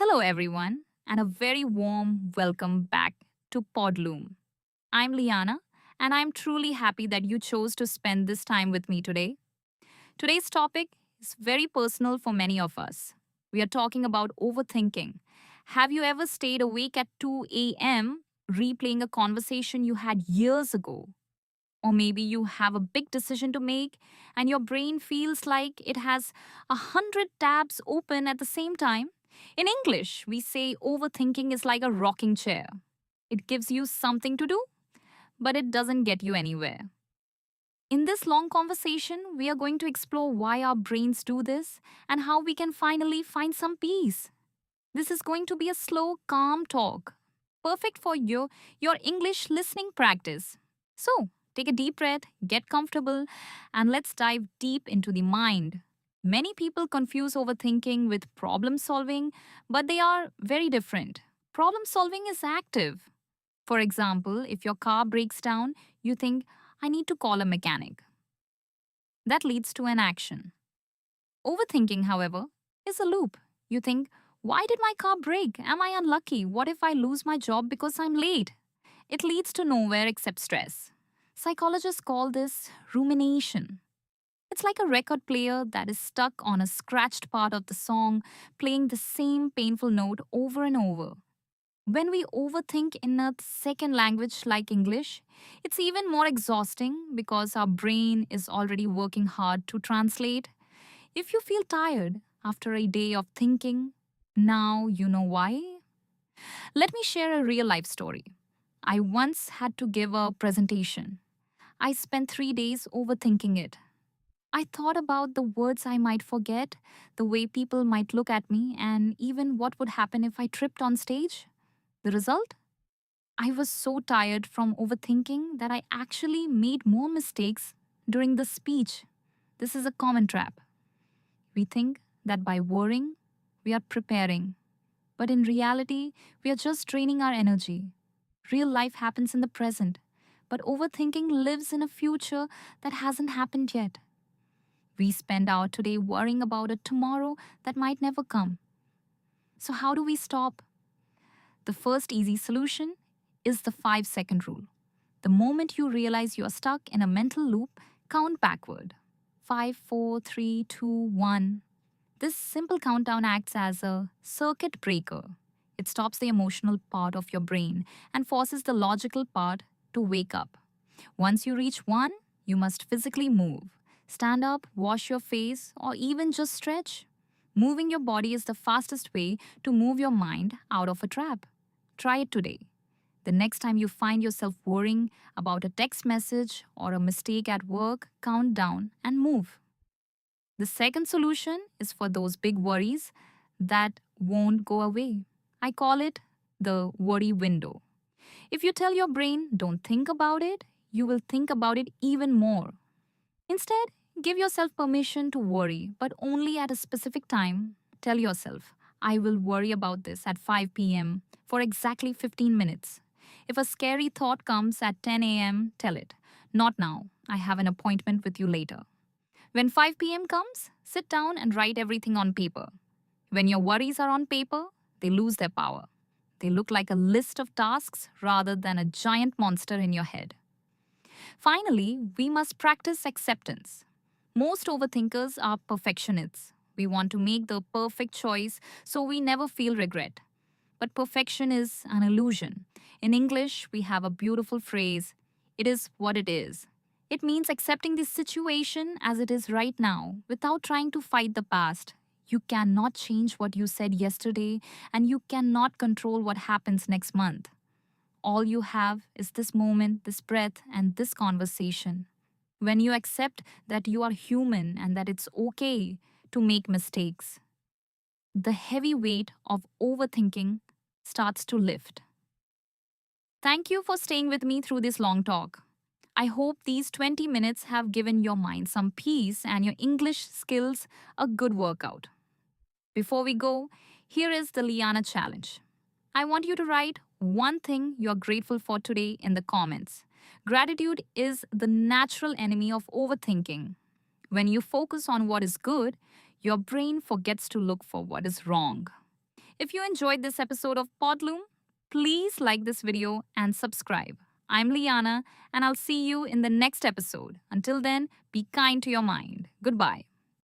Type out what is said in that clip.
Hello, everyone, and a very warm welcome back to Podlume. I'm Liyana, and I'm truly happy that you chose to spend this time with me today. Today's topic is very personal for many of us. We are talking about overthinking. Have you ever stayed awake at 2 a.m. replaying a conversation you had years ago? Or maybe you have a big decision to make and your brain feels like it has 100 tabs open at the same time. In English, we say overthinking is like a rocking chair. It gives you something to do, but it doesn't get you anywhere. In this long conversation, we are going to explore why our brains do this and how we can finally find some peace. This is going to be a slow, calm talk, perfect for your English listening practice. So, take a deep breath, get comfortable, and let's dive deep into the mind. Many people confuse overthinking with problem solving, but they are very different. Problem solving is active. For example, if your car breaks down, you think, I need to call a mechanic. That leads to an action. Overthinking, however, is a loop. You think, why did my car break? Am I unlucky? What if I lose my job because I'm late? It leads to nowhere except stress. Psychologists call this rumination. It's like a record player that is stuck on a scratched part of the song, playing the same painful note over and over. When we overthink in a second language like English, it's even more exhausting because our brain is already working hard to translate. If you feel tired after a day of thinking, now you know why. Let me share a real life story. I once had to give a presentation. I spent 3 days overthinking it. I thought about the words I might forget, the way people might look at me, and even what would happen if I tripped on stage. The result? I was so tired from overthinking that I actually made more mistakes during the speech. This is a common trap. We think that by worrying, we are preparing. But in reality, we are just draining our energy. Real life happens in the present, but overthinking lives in a future that hasn't happened yet. We spend our today worrying about a tomorrow that might never come. So, how do we stop? The first easy solution is the 5-second rule. The moment you realize you are stuck in a mental loop, count backward. 5, 4, 3, 2, 1. This simple countdown acts as a circuit breaker. It stops the emotional part of your brain and forces the logical part to wake up. Once you reach 1, you must physically move. Stand up, wash your face, or even just stretch. Moving your body is the fastest way to move your mind out of a trap. Try it today. The next time you find yourself worrying about a text message or a mistake at work, count down and move. The second solution is for those big worries that won't go away. I call it the worry window. If you tell your brain, don't think about it, you will think about it even more. Instead, give yourself permission to worry, but only at a specific time. Tell yourself, I will worry about this at 5 p.m. for exactly 15 minutes. If a scary thought comes at 10 a.m., tell it, not now, I have an appointment with you later. When 5 p.m. comes, sit down and write everything on paper. When your worries are on paper, they lose their power. They look like a list of tasks rather than a giant monster in your head. Finally, we must practice acceptance. Most overthinkers are perfectionists. We want to make the perfect choice so we never feel regret. But perfection is an illusion. In English, we have a beautiful phrase, it is what it is. It means accepting the situation as it is right now without trying to fight the past. You cannot change what you said yesterday, and you cannot control what happens next month. All you have is this moment, this breath, and this conversation. When you accept that you are human and that it's okay to make mistakes, the heavy weight of overthinking starts to lift. Thank you for staying with me through this long talk. I hope these 20 minutes have given your mind some peace and your English skills a good workout. Before we go, here is the Liyana challenge. I want you to write one thing you're grateful for today in the comments. Gratitude is the natural enemy of overthinking. When you focus on what is good, your brain forgets to look for what is wrong. If you enjoyed this episode of Podloom, please like this video and subscribe. I'm Liana, and I'll see you in the next episode. Until then, be kind to your mind. Goodbye.